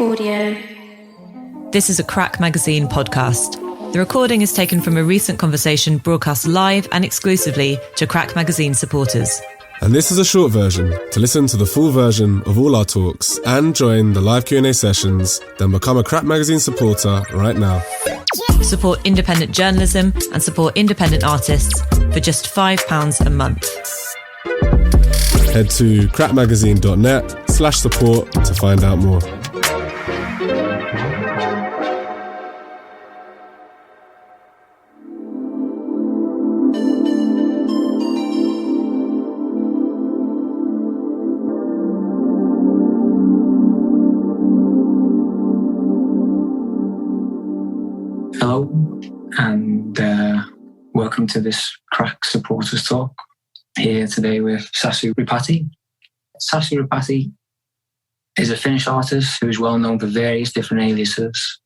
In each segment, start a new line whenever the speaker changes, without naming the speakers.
Audio.
This is a Crack Magazine podcast. The recording is taken from a recent conversation broadcast live and exclusively to Crack Magazine supporters.
And this is a short version. To listen to the full version of all our talks and join the live Q&A sessions, then become a Crack Magazine supporter right now.
Support independent journalism and support independent artists for just £5 a month.
Head to crackmagazine.net/support to find out more.
Hello, and welcome to this Crack Supporters Talk. Here today with Sasu Ripatti. Sasu Ripatti is a Finnish artist who is well known for various different aliases,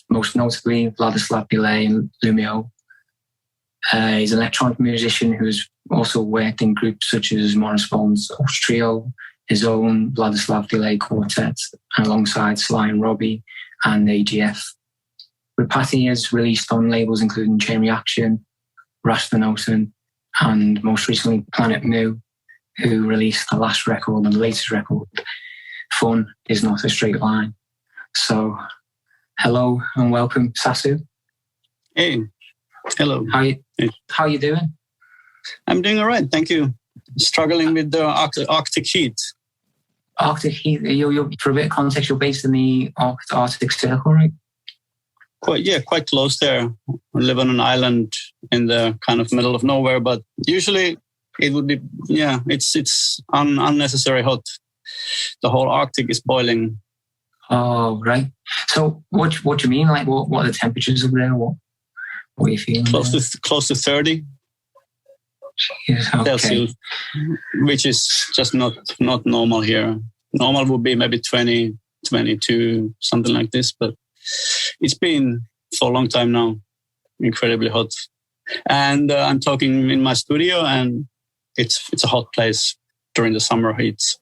most notably Vladislav Delay and Luomo. He's an electronic musician who has also worked in groups such as Morris Bones Trio, his own Vladislav Delay Quartet, and alongside Sly and Robbie and AGF. Ripatti has released on labels including Chain Reaction, Rastanoten, and most recently Planet Mu, who released the last record and the latest record, Fun Is Not a Straight Line. So, hello and welcome, Sasu.
Hey, hello.
How you doing?
I'm doing all right, thank you. Struggling with the Arctic heat.
Arctic heat, you're, for a bit of context, you're based in the Arctic Circle, right?
Quite close there. We live on an island in the kind of middle of nowhere, but usually it would be, it's unnecessary hot. The whole Arctic is boiling.
Oh, right. So what do you mean? Like, what are the temperatures over there? What are you feeling?
Close to 30 Celsius, which is just not normal here. Normal would be maybe 20, 22, something like this, but it's been for a long time now, incredibly hot. And I'm talking in my studio, and it's a hot place during the summer heats.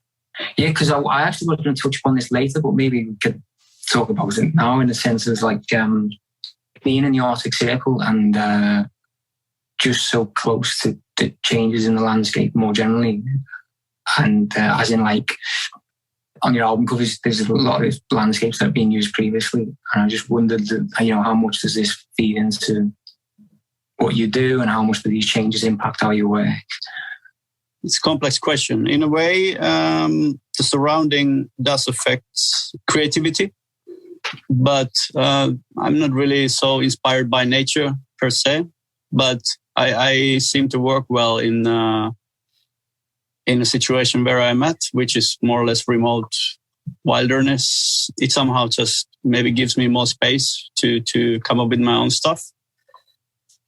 Yeah, because I actually was going to touch upon this later, but maybe we could talk about it now in the sense of like being in the Arctic Circle and just so close to the changes in the landscape more generally. And as in like, on your album covers, there's a lot of landscapes that have been used previously. And I just wondered, how much does this feed into what you do and how much do these changes impact how you work?
It's a complex question. In a way, the surrounding does affect creativity, but I'm not really so inspired by nature per se, but I seem to work well in a situation where I'm at, which is more or less remote wilderness. It somehow just maybe gives me more space to come up with my own stuff.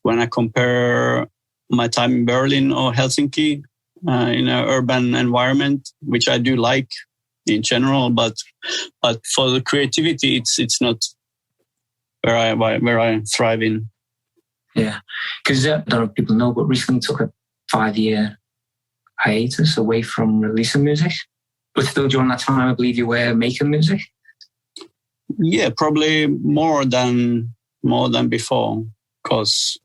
When I compare my time in Berlin or Helsinki in an urban environment, which I do like in general, but for the creativity, it's not where I thrive in.
Yeah, because I don't know if people know, but recently took a 5-year hiatus away from releasing music. But still during that time, I believe you were making music.
Yeah, probably more than before. Because,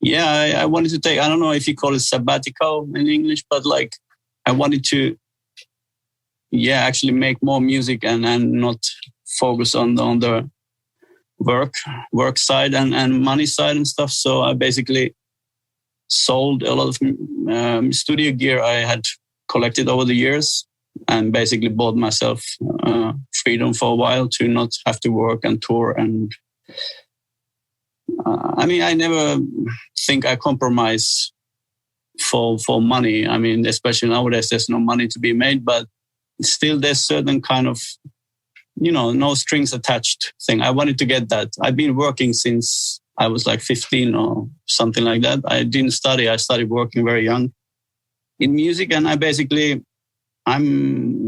I wanted to take, I don't know if you call it sabbatical in English, but like I wanted to, actually make more music and not focus on the work side and money side and stuff. So I basically sold a lot of studio gear I had collected over the years and basically bought myself freedom for a while to not have to work and tour. And I never think I compromise for money. I mean, especially nowadays, there's no money to be made, but still there's certain kind of, no strings attached thing. I wanted to get that. I've been working since I was like 15 or something like that. I didn't study. I started working very young in music. And I'm a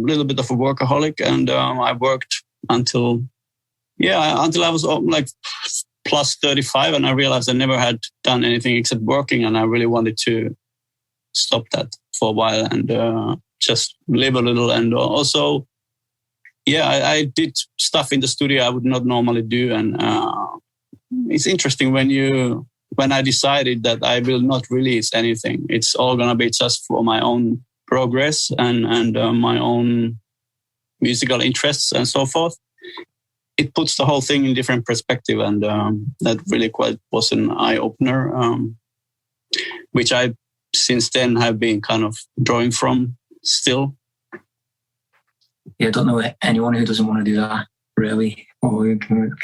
little bit of a workaholic. And I worked until I was like plus 35. And I realized I never had done anything except working. And I really wanted to stop that for a while and just live a little. And also I did stuff in the studio I would not normally do. And it's interesting when I decided that I will not release anything. It's all going to be just for my own progress and my own musical interests and so forth. It puts the whole thing in different perspective, and that really quite was an eye-opener, which I since then have been kind of drawing from still.
Yeah, I don't know anyone who doesn't want to do that, really, or who can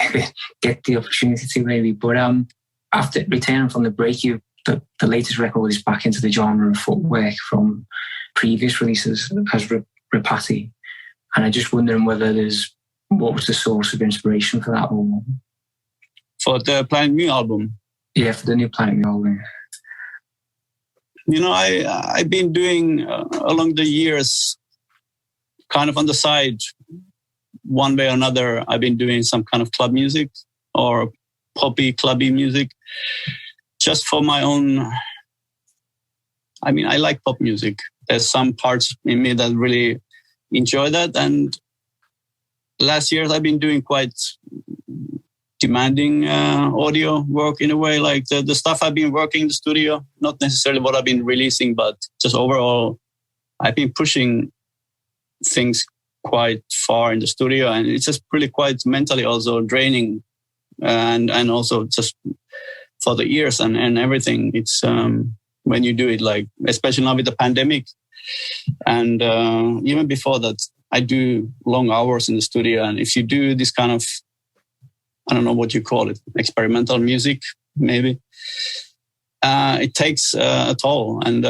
get the opportunity to, maybe. But after returning from the break, the latest record is back into the genre of footwork from previous releases as Ripatti. And I'm just wondering what was the source of inspiration for that album?
For the Planet Mu album?
Yeah, for the new Planet Mu album.
You know, I've been doing along the years, kind of on the side, one way or another, I've been doing some kind of club music or poppy, clubby music, just for my own. I mean, I like pop music. There's some parts in me that really enjoy that. And last year I've been doing quite demanding audio work in a way, like the stuff I've been working in the studio, not necessarily what I've been releasing, but just overall, I've been pushing things quite far in the studio, and it's just really quite mentally also draining, and also just for the ears and everything. It's when you do it, like especially now with the pandemic, and even before that, I do long hours in the studio. And if you do this kind of, I don't know what you call it, experimental music, maybe, it takes a toll. And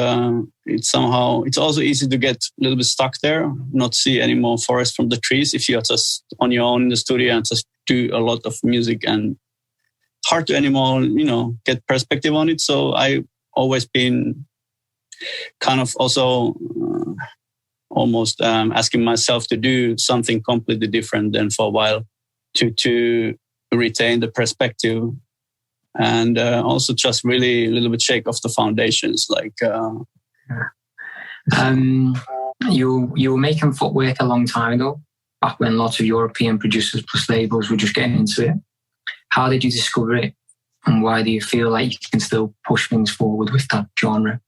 it's also easy to get a little bit stuck there, not see any more forest from the trees if you're just on your own in the studio and just do a lot of music, and hard to anymore, get perspective on it. So I always been kind of also almost asking myself to do something completely different than for a while to retain the perspective, and also just really a little bit shake off the foundations. Like
you were making footwork a long time ago, back when lots of European producers plus labels were just getting into it. How did you discover it, and why do you feel like you can still push things forward with that genre?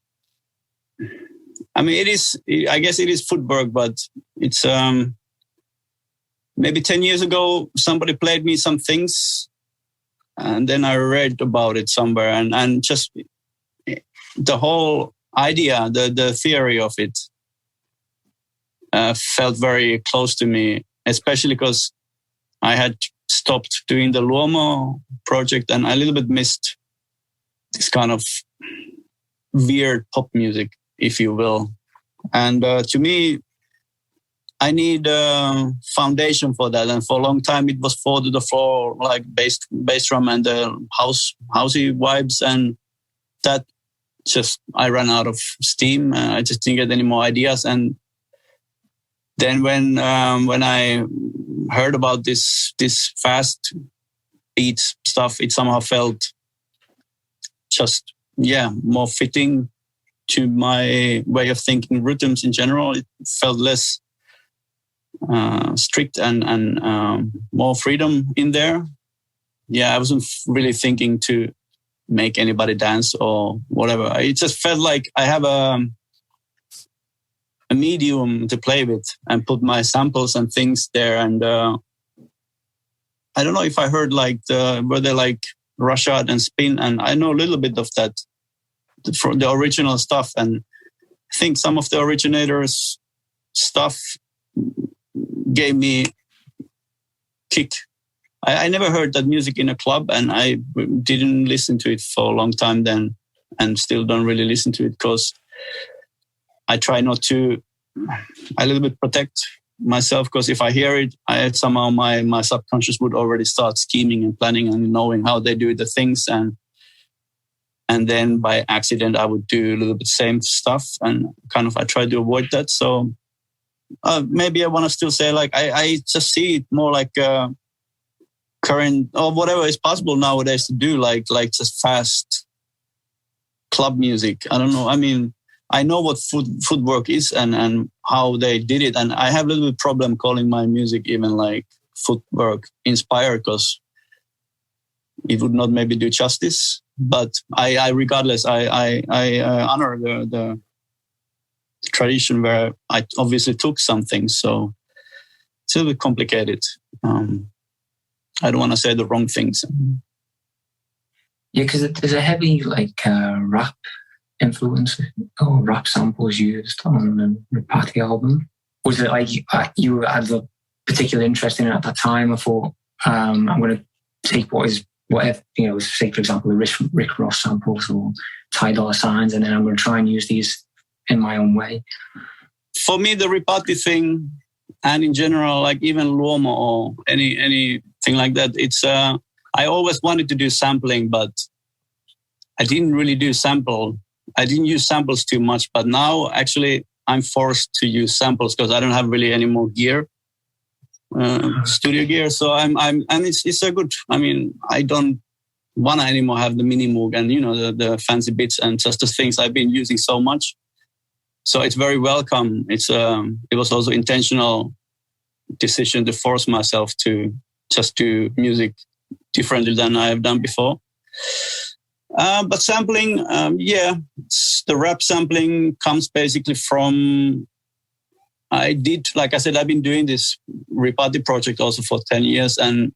I mean, I guess it is footwork, but it's maybe 10 years ago, somebody played me some things, and then I read about it somewhere, and just the whole idea, the theory of it felt very close to me, especially because I had stopped doing the Luomo project, and I a little bit missed this kind of weird pop music, if you will. And to me, I need a foundation for that. And for a long time, it was 4 to the floor, like bass drum and the housey vibes. And that just, I ran out of steam. I just didn't get any more ideas. And then when I heard about this fast beat stuff, it somehow felt just, more fitting to my way of thinking rhythms in general. It felt less strict and more freedom in there. Yeah, I wasn't really thinking to make anybody dance or whatever. It just felt like I have a medium to play with and put my samples and things there. And I don't know if I heard like were they like Rashad and Spin, and I know a little bit of that from the original stuff, and I think some of the originators' stuff gave me kick. I never heard that music in a club, and I didn't listen to it for a long time then, and still don't really listen to it because I try not to a little bit protect myself, because if I hear it, somehow my subconscious would already start scheming and planning and knowing how they do the things, and then by accident I would do a little bit same stuff, and kind of I try to avoid that. So maybe I want to still say like I just see it more like current or whatever is possible nowadays to do, like just fast club music. I don't know. I mean, I know what footwork is and how they did it. And I have a little bit problem calling my music even like footwork inspired, because it would not maybe do justice. But I regardless, I honor the tradition where I obviously took something. So it's a little bit complicated. I don't want to say the wrong things.
Yeah, because there's a heavy like rap influence or rap samples used on the Ripatti album. Was it like you had a particular interest in it at that time? I thought I'm going to take whatever, say for example the Rick Ross samples or Ty Dolla $igns, and then I'm going to try and use these in my own way.
For me, the Ripatti thing, and in general, like even Luomo or anything like that, it's I always wanted to do sampling, but I didn't really do sample. I didn't use samples too much, but now actually I'm forced to use samples because I don't have really any more gear, studio gear. So and it's a good. I mean, I don't want to anymore have the mini Moog and the fancy bits and just the things I've been using so much. So it's very welcome. It was also intentional decision to force myself to just do music differently than I have done before. But sampling, the rap sampling comes basically from, like I said, I've been doing this Ripatti project also for 10 years. And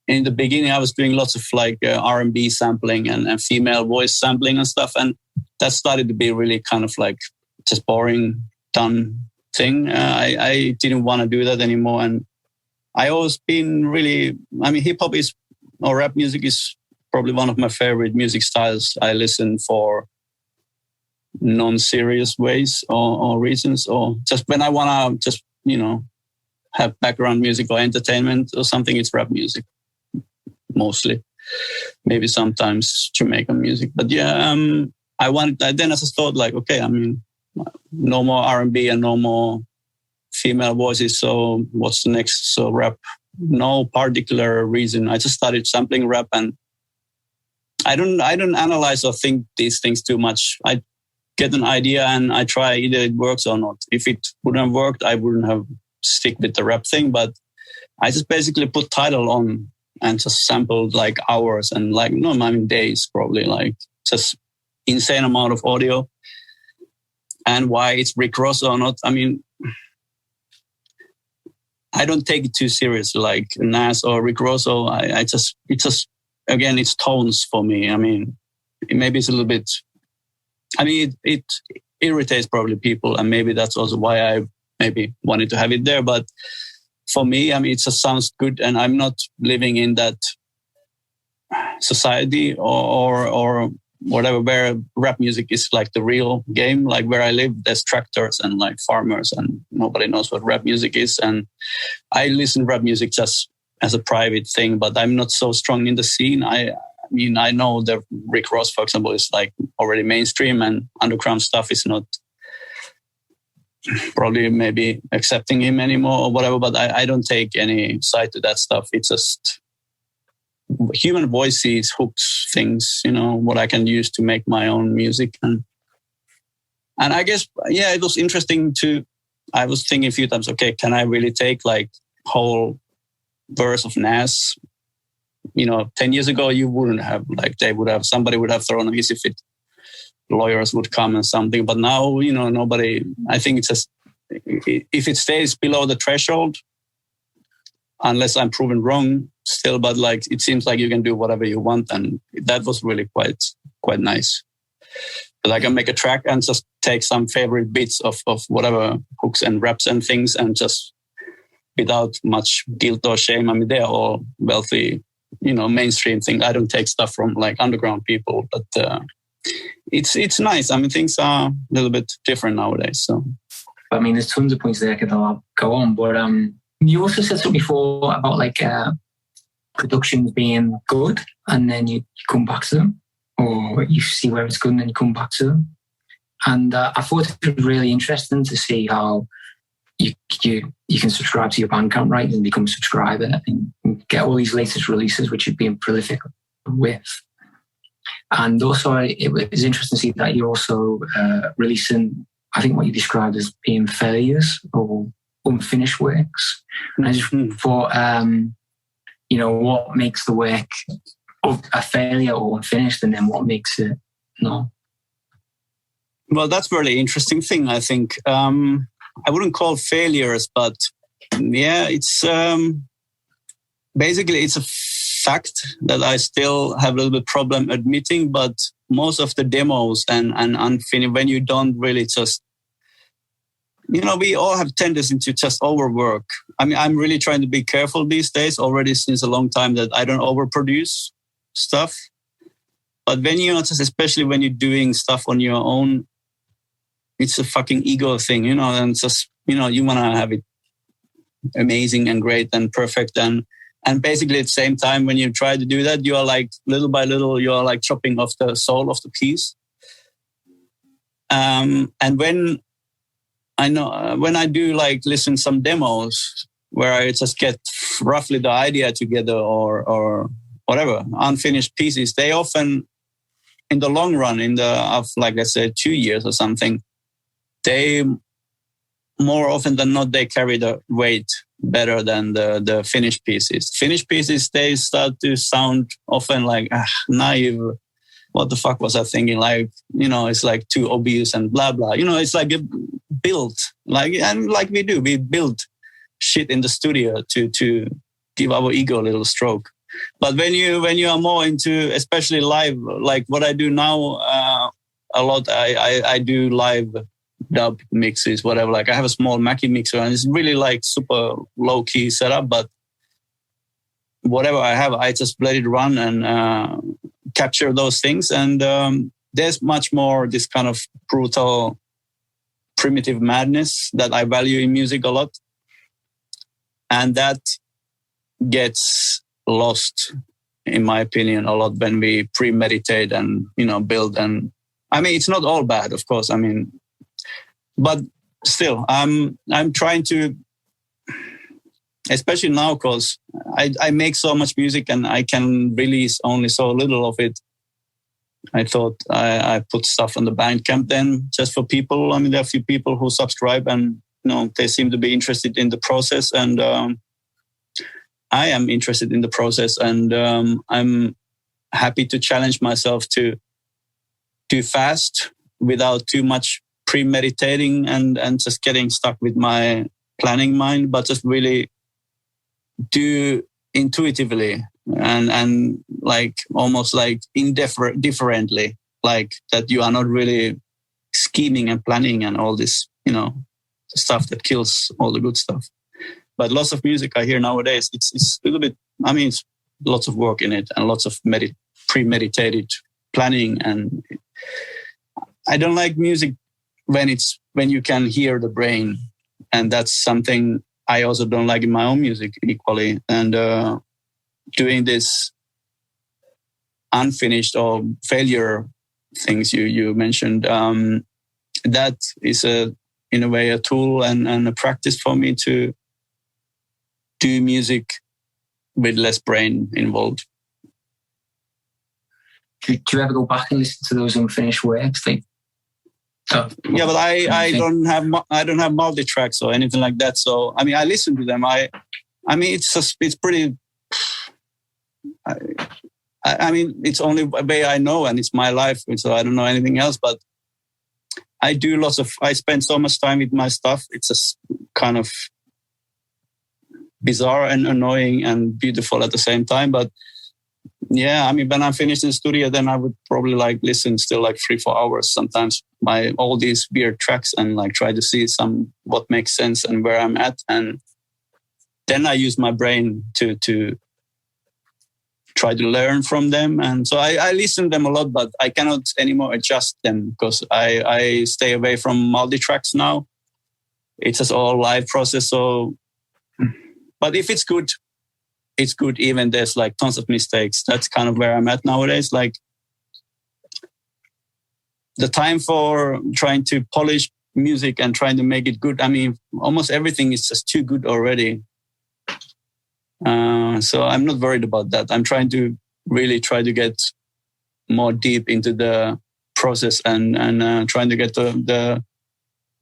in the beginning, I was doing lots of like R&B sampling and female voice sampling and stuff. And that started to be really kind of like just boring, done thing. I didn't want to do that anymore. And I always been really, hip hop or rap music is probably one of my favorite music styles. I listen for non-serious ways or reasons, or just when I want to just, have background music or entertainment or something, it's rap music mostly. Maybe sometimes Jamaican music. But yeah, then I just thought like, okay, no more R&B and no more female voices. So what's the next? So rap, no particular reason. I just started sampling rap, and I don't analyze or think these things too much. I get an idea and I try either it works or not. If it wouldn't have worked, I wouldn't have stick with the rap thing. But I just basically put title on and just sampled like hours and days, probably like just insane amount of audio. And why it's Rick Ross or not, I don't take it too seriously, like Nas or Rick Ross. So it's just again, it's tones for me. Maybe it's a little bit. It irritates probably people, and maybe that's also why I maybe wanted to have it there. But for me, it just sounds good, and I'm not living in that society or whatever where rap music is like the real game. Like where I live, there's tractors and like farmers, and nobody knows what rap music is. And I listen to rap music just as a private thing, but I'm not so strong in the scene. I know that Rick Ross, for example, is like already mainstream, and underground stuff is not probably maybe accepting him anymore or whatever, but I don't take any side to that stuff. It's just human voices, hooks, things, what I can use to make my own music. And I guess, it was interesting I was thinking a few times, okay, can I really take like whole verse of Nas? 10 years ago, you wouldn't have, like somebody would have thrown a easy fit. Lawyers would come and something. But now, nobody, I think it's just, if it stays below the threshold, unless I'm proven wrong still, but like, it seems like you can do whatever you want. And that was really quite nice. But I can make a track and just take some favorite bits of whatever hooks and raps and things, and just without much guilt or shame. They're all wealthy, mainstream thing. I don't take stuff from like underground people, but it's nice. Things are a little bit different nowadays. So,
there's tons of points there I could go on, but you also said something before about like productions being good, and then you come back to them, or you see where it's good and then you come back to them. And I thought it was really interesting to see how you can subscribe to your Bandcamp, right, and become a subscriber and get all these latest releases, which you've been prolific with. And also, it was interesting to see that you're also releasing, I think, what you described as being failures or unfinished works. And I just thought, what makes the work a failure or unfinished, and then what makes it not?
Well, that's a really interesting thing, I think. I wouldn't call failures, but yeah, it's basically it's a fact that I still have a little bit problem admitting, but most of the demos and unfinished, when you don't really just, we all have tendency to just overwork. I mean, I'm really trying to be careful these days already since a long time that I don't overproduce stuff. But when especially when you're doing stuff on your own, it's a fucking ego thing, and just, you want to have it amazing and great and perfect. And basically at the same time, when you try to do that, you are like, little by little, you are like chopping off the soul of the piece. And when I do like listen some demos where I just get roughly the idea together or whatever, unfinished pieces, they often, in the long run, of like, let's say 2 years or something, they more often than not, they carry the weight better than the finished pieces. Finished pieces, they start to sound often like naive. What the fuck was I thinking? Like, it's like too obvious and blah, blah. It's like a build, and like we do, we build shit in the studio to give our ego a little stroke. But when you are more into, especially live, like what I do now a lot, I do live dub mixes, whatever. Like I have a small Mackie mixer and it's really like super low key setup, but whatever I have, I just let it run and capture those things. And there's much more this kind of brutal, primitive madness that I value in music a lot. And that gets lost, in my opinion, a lot when we premeditate and, build. And I mean, it's not all bad, of course. I mean, but still, I'm trying to, especially now, because I make so much music and I can release only so little of it. I thought I put stuff on the Bandcamp then just for people. I mean, there are a few people who subscribe and, they seem to be interested in the process. And I am interested in the process. And I'm happy to challenge myself to do fast without too much premeditating and just getting stuck with my planning mind, but just really do intuitively and like almost like indifferently, like that you are not really scheming and planning and all this, stuff that kills all the good stuff. But lots of music I hear nowadays, it's a little bit, I mean, it's lots of work in it and lots of premeditated planning. And I don't like music when you can hear the brain. And that's something I also don't like in my own music equally. And doing this unfinished or failure things you mentioned, that is in a way a tool and a practice for me to do music with less brain involved.
Do you ever go back and listen to those unfinished works?
Yeah, but I don't have Multitracks or anything like that. So I mean, I listen to them. I mean, it's pretty. I mean, it's only a way I know, and it's my life, so I don't know anything else. But I do I spend so much time with my stuff. It's just kind of bizarre and annoying and beautiful at the same time. But yeah, I mean, when I'm finished in the studio, then I would probably listen still 3-4 hours sometimes by all these weird tracks and try to see what makes sense and where I'm at. And then I use my brain to try to learn from them. And so I listen to them a lot, but I cannot anymore adjust them because I stay away from Multitracks now. It's just all live process. So, but if it's good, it's good. Even there's tons of mistakes. That's kind of where I'm at nowadays. The time for trying to polish music and trying to make it good. I mean, almost everything is just too good already. So I'm not worried about that. I'm trying to really try to get more deep into the process and trying to get the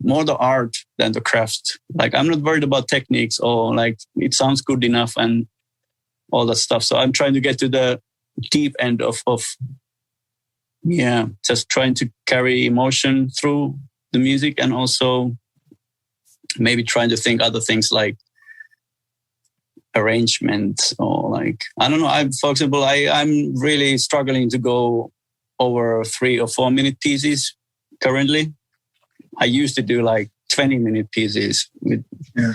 more the art than the craft. Like, I'm not worried about techniques or like it sounds good enough and all that stuff. So I'm trying to get to the deep end of just trying to carry emotion through the music, and also maybe trying to think other things like arrangement or like, I don't know. For example, I'm really struggling to go over 3 or 4 minute pieces currently. I used to do like 20-minute pieces. I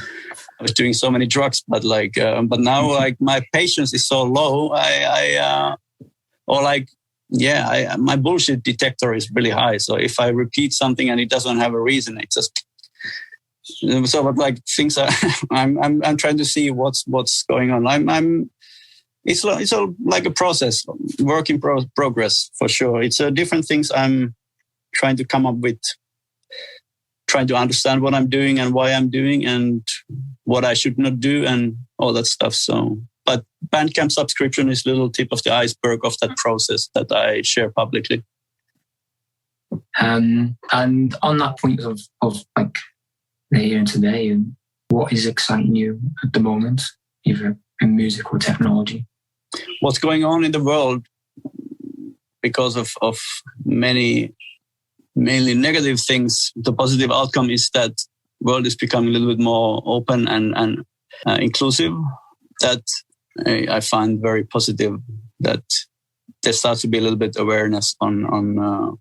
was doing so many drugs, but now like my patience is so low. My bullshit detector is really high. So if I repeat something and it doesn't have a reason, it just things are. I'm trying to see what's going on. It's like a process, work in progress for sure. It's different things I'm trying to come up with, trying to understand what I'm doing and why I'm doing and what I should not do and all that stuff. So, but Bandcamp subscription is a little tip of the iceberg of that process that I share publicly.
And on that point of like the here and today, what is exciting you at the moment, either in music or technology?
What's going on in the world because of mainly negative things. The positive outcome is that the world is becoming a little bit more open and inclusive. That I find very positive, that there starts to be a little bit awareness on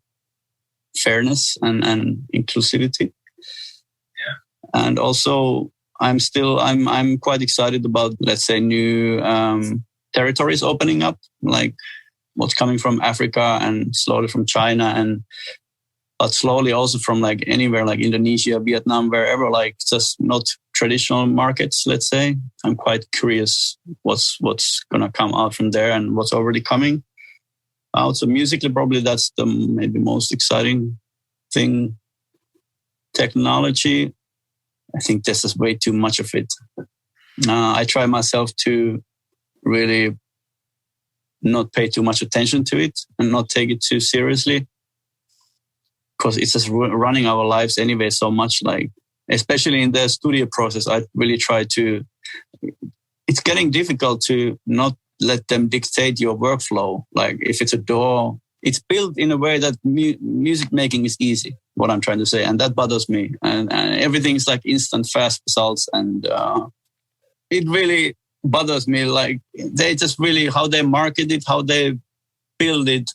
fairness and inclusivity. Yeah. And also I'm quite excited about, let's say, new territories opening up, like what's coming from Africa and slowly from China, but slowly also from like anywhere, like Indonesia, Vietnam, wherever, like just not traditional markets, let's say. I'm quite curious what's going to come out from there and what's already coming out. So musically, probably that's the maybe most exciting thing. Technology, I think this is way too much of it. I try myself to really not pay too much attention to it and not take it too seriously, because it's just running our lives anyway so much. Like, especially in the studio process, I really try to. It's getting difficult to not let them dictate your workflow. Like, if it's a DAW, it's built in a way that music making is easy. What I'm trying to say, and that bothers me. And everything's like instant, fast results, and it really bothers me. Like, they just really, how they market it, how they build it,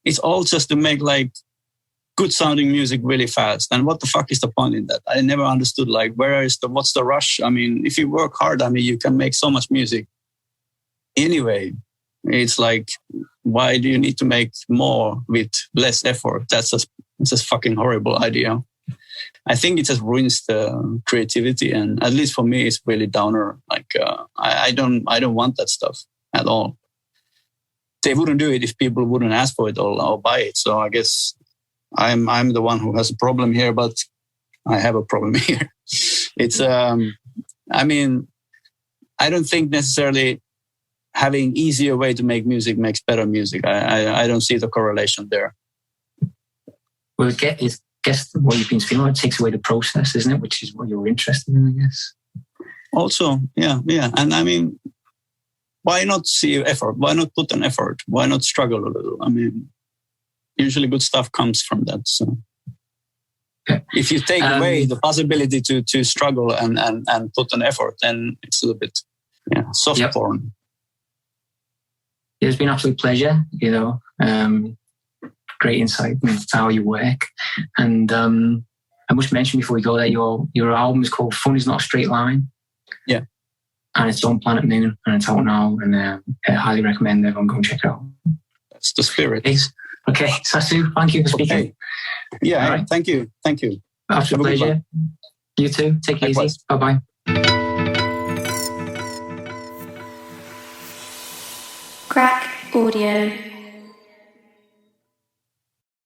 it's all just to make like good sounding music really fast. And what the fuck is the point in that? I never understood, like, what's the rush? I mean, if you work hard, I mean, you can make so much music anyway. It's like, why do you need to make more with less effort? It's just fucking horrible idea. I think it just ruins the creativity, and at least for me, it's really downer. Like, I don't want that stuff at all. They wouldn't do it if people wouldn't ask for it or buy it. So I guess I'm the one who has a problem here, but I have a problem here. It's I mean, I don't think necessarily having easier way to make music makes better music. I don't see the correlation there.
Well, I guess what you've been speaking about takes away the process, isn't it? Which is what you're interested in, I guess.
Also, yeah. And I mean, why not see effort? Why not put an effort? Why not struggle a little? I mean, usually good stuff comes from that. So if you take away the possibility to struggle and put an effort, then it's a little bit soft porn.
It's been an absolute pleasure, great insight into how you work. And I must mention before we go that your album is called Fun Is Not a Straight Line. Yeah. And it's on Planet Moon and it's out now, and I highly recommend everyone go and check it out.
That's the spirit.
Okay, Sasu, thank you for speaking.
Okay. Yeah, right. Thank you.
Absolute pleasure. You too. Take it easy. Bye-bye.
Crack Audio.